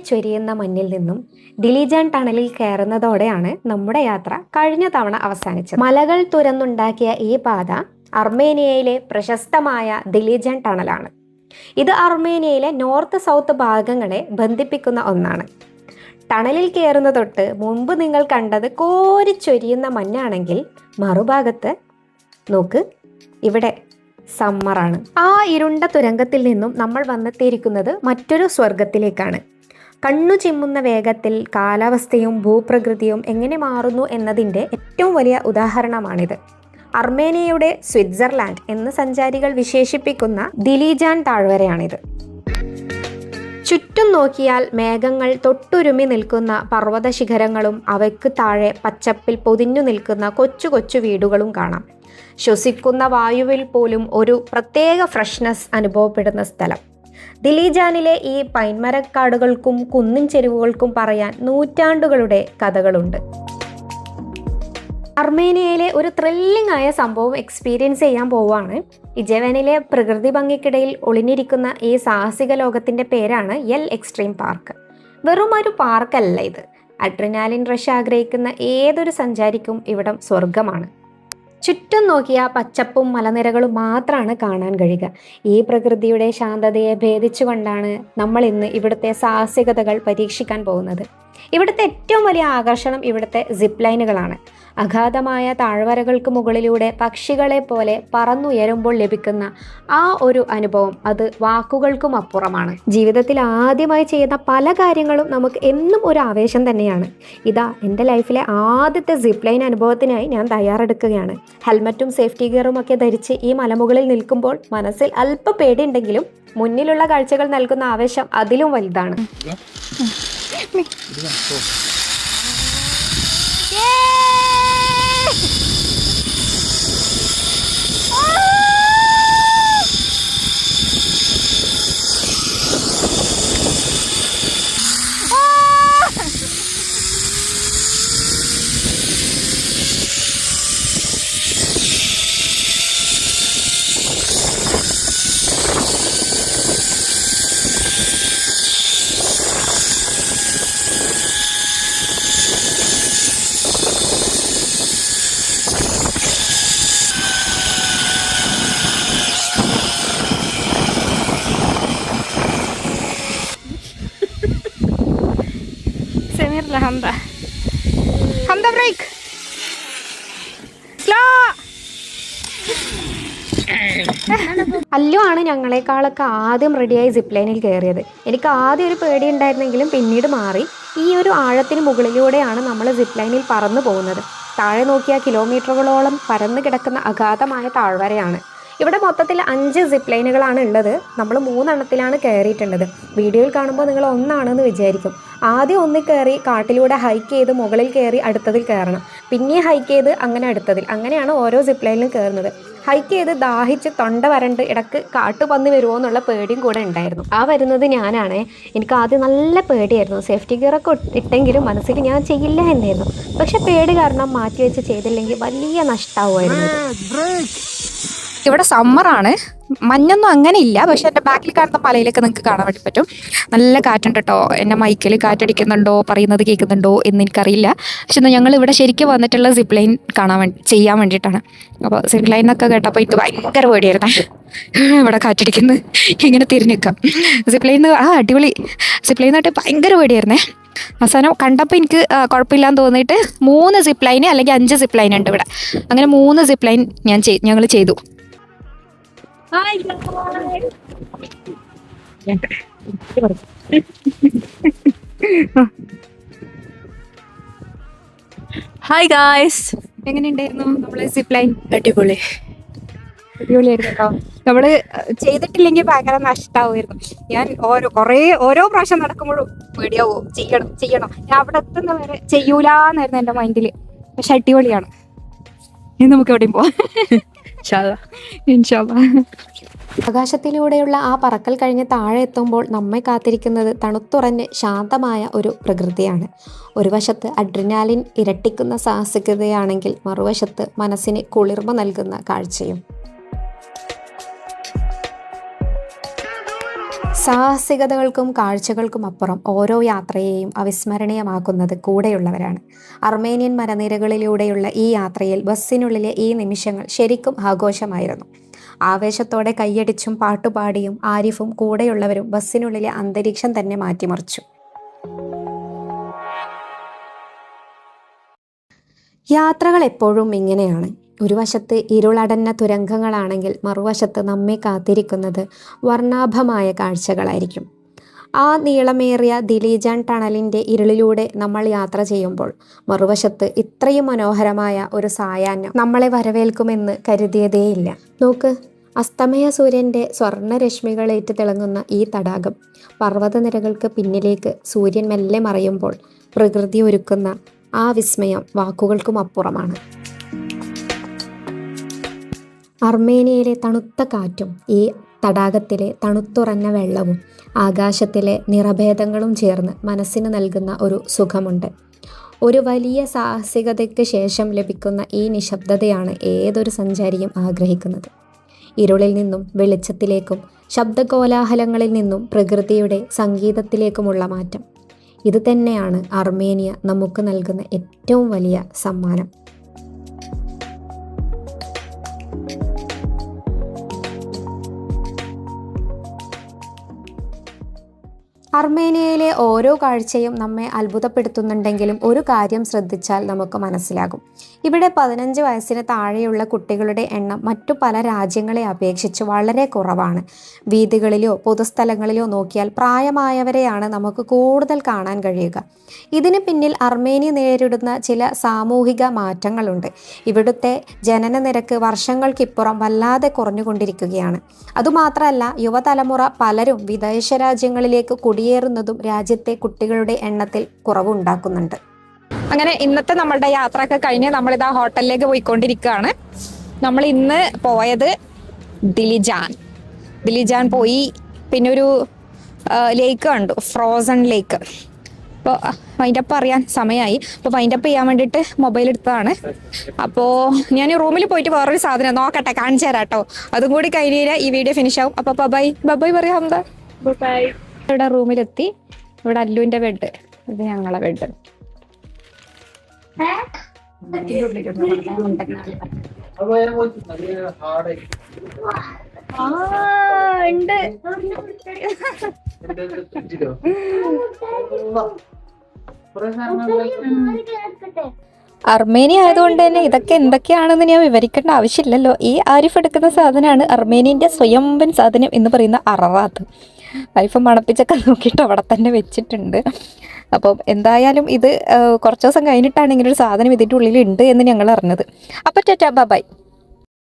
കോരിച്ചൊരിയുന്ന മഞ്ഞിൽ നിന്നും ദിലിജാൻ ടണലിൽ കയറുന്നതോടെയാണ് നമ്മുടെ യാത്ര കഴിഞ്ഞ തവണ അവസാനിച്ചത്. മലകൾ തുരന്നുണ്ടാക്കിയ ഈ പാത അർമേനിയയിലെ പ്രശസ്തമായ ദിലിജാൻ ടണലാണ്. ഇത് അർമേനിയയിലെ നോർത്ത് സൗത്ത് ഭാഗങ്ങളെ ബന്ധിപ്പിക്കുന്ന ഒന്നാണ്. ടണലിൽ കയറുന്ന തൊട്ട് മുമ്പ് നിങ്ങൾ കണ്ടത് കോരിച്ചൊരിയുന്ന മഞ്ഞാണെങ്കിൽ മറുഭാഗത്ത് നോക്ക്, ഇവിടെ സമ്മറാണ്. ആ ഇരുണ്ട തുരങ്കത്തിൽ നിന്നും നമ്മൾ വന്നെത്തിയിരിക്കുന്നത് മറ്റൊരു സ്വർഗത്തിലേക്കാണ്. കണ്ണു ചിമ്മുന്ന വേഗത്തിൽ കാലാവസ്ഥയും ഭൂപ്രകൃതിയും എങ്ങനെ മാറുന്നു എന്നതിൻ്റെ ഏറ്റവും വലിയ ഉദാഹരണമാണിത്. അർമേനിയയുടെ സ്വിറ്റ്സർലാൻഡ് എന്ന് സഞ്ചാരികൾ വിശേഷിപ്പിക്കുന്ന ദിലിജാൻ താഴ്വരയാണിത്. ചുറ്റും നോക്കിയാൽ മേഘങ്ങൾ തൊട്ടുരുമി നിൽക്കുന്ന പർവ്വത ശിഖരങ്ങളും അവയ്ക്ക് താഴെ പച്ചപ്പിൽ പൊതിഞ്ഞു നിൽക്കുന്ന കൊച്ചു കൊച്ചു വീടുകളും കാണാം. ശ്വസിക്കുന്ന വായുവിൽ പോലും ഒരു പ്രത്യേക ഫ്രഷ്നെസ് അനുഭവപ്പെടുന്ന സ്ഥലം. ദിലിജാനിലെ ഈ പൈൻമരക്കാടുകൾക്കും കുന്നിൻ ചെരുവുകൾക്കും പറയാൻ നൂറ്റാണ്ടുകളുടെ കഥകളുണ്ട്. അർമേനിയയിലെ ഒരു ത്രില്ലിംഗ് ആയ സംഭവം എക്സ്പീരിയൻസ് ചെയ്യാൻ പോവുകയാണ്. ഇജവനിലെ പ്രകൃതി ഭംഗിക്കിടയിൽ ഒളിഞ്ഞിരിക്കുന്ന ഈ സാഹസിക ലോകത്തിൻ്റെ പേരാണ് യെൽ എക്സ്ട്രീം പാർക്ക്. വെറും ഒരു പാർക്കല്ല ഇത്. അഡ്രിനാലിൻ റഷ് ആഗ്രഹിക്കുന്ന ഏതൊരു സഞ്ചാരിക്കും ഇവിടം സ്വർഗമാണ്. ചുറ്റും നോക്കിയ പച്ചപ്പും മലനിരകളും മാത്രമാണ് കാണാൻ കഴിയുക. ഈ പ്രകൃതിയുടെ ശാന്തതയെ ഭേദിച്ചുകൊണ്ടാണ് നമ്മൾ ഇന്ന് ഇവിടുത്തെ സാഹസികതകൾ പരീക്ഷിക്കാൻ പോകുന്നത്. ഇവിടുത്തെ ഏറ്റവും വലിയ ആകർഷണം ഇവിടുത്തെ സിപ്പ് ലൈനുകളാണ്. അഗാധമായ താഴ്വരകൾക്ക് മുകളിലൂടെ പക്ഷികളെ പോലെ പറന്നുയരുമ്പോൾ ലഭിക്കുന്ന ആ ഒരു അനുഭവം അത് വാക്കുകൾക്കും അപ്പുറമാണ്. ജീവിതത്തിൽ ആദ്യമായി ചെയ്യുന്ന പല കാര്യങ്ങളും നമുക്ക് എന്നും ഒരു ആവേശം തന്നെയാണ്. ഇതാ എൻ്റെ ലൈഫിലെ ആദ്യത്തെ സിപ്പ് ലൈൻ അനുഭവത്തിനായി ഞാൻ തയ്യാറെടുക്കുകയാണ്. ഹെൽമറ്റും സേഫ്റ്റി ഗിയറും ഒക്കെ ധരിച്ച് ഈ മലമുകളിൽ നിൽക്കുമ്പോൾ മനസ്സിൽ അല്പം പേടിയുണ്ടെങ്കിലും മുന്നിലുള്ള കാഴ്ചകൾ നൽകുന്ന ആവേശം അതിലും വലുതാണ്. ഹംദ ബ്രേക്ക് സ്ലോ. അല്ലു ആണ് ഞങ്ങളെക്കാളൊക്കെ ആദ്യം റെഡിയായി സിപ്പ് ലൈനിൽ കയറിയത്. എനിക്ക് ആദ്യം ഒരു പേടി ഉണ്ടായിരുന്നെങ്കിലും പിന്നീട് മാറി. ഈ ഒരു ആഴത്തിന് മുകളിലൂടെയാണ് നമ്മൾ സിപ്പ് ലൈനിൽ പറന്നു പോകുന്നത്. താഴെ നോക്കിയാൽ കിലോമീറ്ററുകളോളം പരന്നു കിടക്കുന്ന അഗാധമായ താഴ്വരയാണ്. ഇവിടെ മൊത്തത്തിൽ 5 സിപ്പ് ലൈനുകളാണ് ഉള്ളത്. നമ്മൾ 3 എണ്ണത്തിലാണ് കയറിയിട്ടുള്ളത്. വീഡിയോയിൽ കാണുമ്പോൾ നിങ്ങൾ ഒന്നാണെന്ന് വിചാരിക്കും. ആദ്യം ഒന്നിൽ കയറി കാട്ടിലൂടെ ഹൈക്ക് ചെയ്ത് മുകളിൽ കയറി അടുത്തതിൽ കയറണം. പിന്നെ ഹൈക്ക് ചെയ്ത് അങ്ങനെ അടുത്തതിൽ, അങ്ങനെയാണ് ഓരോ സിപ്പ് ലൈനിലും കയറുന്നത്. ഹൈക്ക് ചെയ്ത് ദാഹിച്ച് തൊണ്ട വരണ്ട് ഇടക്ക് കാട്ടുപന്നി വരുമോ എന്നുള്ള പേടിയും കൂടെ ഉണ്ടായിരുന്നു. ആ വരുന്നത് ഞാനാണ്. എനിക്ക് ആദ്യം നല്ല പേടിയായിരുന്നു. സേഫ്റ്റി ഗിയറൊക്കെ ഇട്ടെങ്കിലും മനസ്സിൽ ഞാൻ ചെയ്യില്ല എന്നായിരുന്നു. പക്ഷെ പേടി കാരണം മാറ്റിവെച്ച് ചെയ്തില്ലെങ്കിൽ വലിയ നഷ്ടമാവുമായിരുന്നു. ഇവിടെ സമ്മറാണ്, മഞ്ഞൊന്നും അങ്ങനെ ഇല്ല. പക്ഷെ എൻ്റെ ബാക്കിൽ കാണുന്ന മലയിലൊക്കെ നിങ്ങൾക്ക് കാണാൻ വേണ്ടി പറ്റും. നല്ല കാറ്റുണ്ട് കേട്ടോ. എൻ്റെ മൈക്കിൽ കാറ്റടിക്കുന്നുണ്ടോ, പറയുന്നത് കേൾക്കുന്നുണ്ടോ എന്ന് എനിക്കറിയില്ല. പക്ഷെ ഞങ്ങൾ ഇവിടെ ശരിക്കും വന്നിട്ടുള്ള സിപ്പ് ലൈൻ ചെയ്യാൻ വേണ്ടിയിട്ടാണ്. അപ്പോൾ സിപ്പ് ലൈനൊക്കെ കേട്ടപ്പോൾ എനിക്ക് ഭയങ്കര പേടിയായിരുന്നു. ഇവിടെ കാറ്റടിക്കുന്നത് ഇങ്ങനെ തിരിഞ്ഞിക്കാം. സിപ്പ് ലൈൻ അടിപൊളി. സിപ്പ് ലൈൻ ആയിട്ട് ഭയങ്കര പേടിയായിരുന്നേ. അവസാനം കണ്ടപ്പോൾ എനിക്ക് കുഴപ്പമില്ലാന്ന് തോന്നിയിട്ട് 3 സിപ്പ് ലൈൻ അല്ലെങ്കിൽ 5 സിപ്പ് ലൈൻ ഉണ്ട് ഇവിടെ. അങ്ങനെ 3 സിപ്പ് ലൈൻ ഞങ്ങൾ ചെയ്തു. ഹായ് ഗായ്സ്, എങ്ങനെയുണ്ടായിരുന്നു നമ്മള് സിപ്പ് ലൈൻ? അടിപൊളിയായിരുന്നു കേട്ടോ. നമ്മള് ചെയ്തിട്ടില്ലെങ്കിൽ ഭയങ്കര നഷ്ടമാവുമായിരുന്നു. ഞാൻ ഓരോ പ്രാവശ്യം നടക്കുമ്പോഴും പേടിയാവോ, ചെയ്യണം ഞാൻ അവിടെ എത്തുന്ന വരെ ചെയ്യൂലെന്നായിരുന്നു എൻ്റെ മൈൻഡില്. പക്ഷെ അടിപൊളിയാണ്. ഇനി നമുക്ക് എവിടെയും പോവാം. ആകാശത്തിലൂടെയുള്ള ആ പറക്കൽ കഴിഞ്ഞ് താഴെ എത്തുമ്പോൾ നമ്മെ കാത്തിരിക്കുന്നത് തണുത്തുറഞ്ഞ് ശാന്തമായ ഒരു പ്രകൃതിയാണ്. ഒരു വശത്ത് അഡ്രിനാലിൻ ഇരട്ടിക്കുന്ന സാഹസികതയാണെങ്കിൽ മറുവശത്ത് മനസ്സിന് കുളിർമ നൽകുന്ന കാഴ്ചയും. സാഹസികതകൾക്കും കാഴ്ചകൾക്കും അപ്പുറം ഓരോ യാത്രയെയും അവിസ്മരണീയമാക്കുന്നത് കൂടെയുള്ളവരാണ്. അർമേനിയൻ മലനിരകളിലൂടെയുള്ള ഈ യാത്രയിൽ ബസ്സിനുള്ളിലെ ഈ നിമിഷങ്ങൾ ശരിക്കും ആഘോഷമായിരുന്നു. ആവേശത്തോടെ കൈയടിച്ചും പാട്ടുപാടിയും ആരിഫും കൂടെയുള്ളവരും ബസ്സിനുള്ളിലെ അന്തരീക്ഷം തന്നെ മാറ്റിമറിച്ചു. യാത്രകൾ എപ്പോഴും ഇങ്ങനെയാണ്. ഒരു വശത്ത് ഇരുളടഞ്ഞ തുരങ്കങ്ങളാണെങ്കിൽ മറുവശത്ത് നമ്മെ കാത്തിരിക്കുന്നത് വർണ്ണാഭമായ കാഴ്ചകളായിരിക്കും. ആ നീളമേറിയ ദിലീജാൻ ടണലിൻ്റെ ഇരുളിലൂടെ നമ്മൾ യാത്ര ചെയ്യുമ്പോൾ മറുവശത്ത് ഇത്രയും മനോഹരമായ ഒരു സായാഹ്നം നമ്മളെ വരവേൽക്കുമെന്ന് കരുതിയതേയില്ല. നോക്ക്, അസ്തമയ സൂര്യൻ്റെ സ്വർണ്ണരശ്മികളേറ്റ് തിളങ്ങുന്ന ഈ തടാകം, പർവ്വതനിരകൾക്ക് പിന്നിലേക്ക് സൂര്യൻ മെല്ലെ മറയുമ്പോൾ പ്രകൃതി ഒരുക്കുന്ന ആ വിസ്മയം വാക്കുകൾക്കും അപ്പുറമാണ്. അർമേനിയയിലെ തണുത്ത കാറ്റും ഈ തടാകത്തിലെ തണുത്തുറഞ്ഞ വെള്ളവും ആകാശത്തിലെ നിറഭേദങ്ങളും ചേർന്ന് മനസ്സിന് നൽകുന്ന ഒരു സുഖമുണ്ട്. ഒരു വലിയ സാഹസികതയ്ക്ക് ശേഷം ലഭിക്കുന്ന ഈ നിശബ്ദതയാണ് ഏതൊരു സഞ്ചാരിയും ആഗ്രഹിക്കുന്നത്. ഇരുളിൽ നിന്നും വെളിച്ചത്തിലേക്കും ശബ്ദകോലാഹലങ്ങളിൽ നിന്നും പ്രകൃതിയുടെ സംഗീതത്തിലേക്കുമുള്ള മാറ്റം, ഇത് തന്നെയാണ് അർമേനിയ നമുക്ക് നൽകുന്ന ഏറ്റവും വലിയ സമ്മാനം. അർമേനിയയിലെ ഓരോ കാഴ്ചയും നമ്മെ അത്ഭുതപ്പെടുത്തുന്നുണ്ടെങ്കിലും ഒരു കാര്യം ശ്രദ്ധിച്ചാൽ നമുക്ക് മനസ്സിലാകും. ഇവിടെ 15 വയസ്സിന് താഴെയുള്ള കുട്ടികളുടെ എണ്ണം മറ്റു പല രാജ്യങ്ങളെ അപേക്ഷിച്ച് വളരെ കുറവാണ്. വീഥികളിലോ പൊതുസ്ഥലങ്ങളിലോ നോക്കിയാൽ പ്രായമായവരെയാണ് നമുക്ക് കൂടുതൽ കാണാൻ കഴിയുക. ഇതിന് പിന്നിൽ അർമേനിയ നേരിടുന്ന ചില സാമൂഹിക മാറ്റങ്ങളുണ്ട്. ഇവിടുത്തെ ജനന നിരക്ക് വർഷങ്ങൾക്കിപ്പുറം വല്ലാതെ കുറഞ്ഞുകൊണ്ടിരിക്കുകയാണ്. അതുമാത്രമല്ല, യുവതലമുറ പലരും വിദേശ രാജ്യങ്ങളിലേക്ക് കുടിയേറുന്നതും രാജ്യത്തെ കുട്ടികളുടെ എണ്ണത്തിൽ കുറവുണ്ടാക്കുന്നുണ്ട്. അങ്ങനെ ഇന്നത്തെ നമ്മളുടെ യാത്രയൊക്കെ കഴിഞ്ഞ് നമ്മളിതാ ഹോട്ടലിലേക്ക് പോയിക്കൊണ്ടിരിക്കുകയാണ്. നമ്മൾ ഇന്ന് പോയത് ദിലിജാൻ പോയി. പിന്നെ ഒരു ലേക്ക് കണ്ടു, ഫ്രോസൺ ലേക്ക്. അപ്പോൾ വൈൻഡപ്പ് അറിയാൻ സമയമായി. അപ്പോൾ വൈൻഡപ്പ് ചെയ്യാൻ വേണ്ടിയിട്ട് മൊബൈൽ എടുത്തതാണ്. അപ്പോൾ ഞാൻ റൂമിൽ പോയിട്ട് വേറൊരു സാധനം നോക്കട്ടെ, കാണിച്ചു തരാം കേട്ടോ. അതും കൂടി കഴിഞ്ഞാൽ ഈ വീഡിയോ ഫിനിഷ് ആവും. അപ്പോൾ ബൈ പറയാം. എന്താ ഇവിടെ റൂമിലെത്തി. ഇവിടെ അല്ലുവിൻ്റെ ബെഡ്, ഇത് ഞങ്ങളെ ബെഡ്. അർമേനിയ ആയതുകൊണ്ട് തന്നെ ഇതൊക്കെ എന്തൊക്കെയാണെന്ന് ഞാൻ വിവരിക്കേണ്ട ആവശ്യമില്ലല്ലോ. ഈ ആരിഫ് എടുക്കുന്ന സാധനമാണ് അർമേനിയൻ്റെ സ്വയംഭൻ സാധനം എന്ന് പറയുന്ന അററാത്ത്. വൈഫ് മണപ്പിച്ചൊക്കെ നോക്കിയിട്ട് അവിടെ തന്നെ വെച്ചിട്ടുണ്ട്. അപ്പം എന്തായാലും ഇത് കുറച്ച് ദിവസം കഴിഞ്ഞിട്ടാണ് ഇങ്ങനൊരു സാധനം ഇതിൻ്റെ ഉള്ളിൽ ഉണ്ട് എന്ന് ഞങ്ങൾ അറിഞ്ഞത്. അപ്പോൾ ടാറ്റാ ബൈ.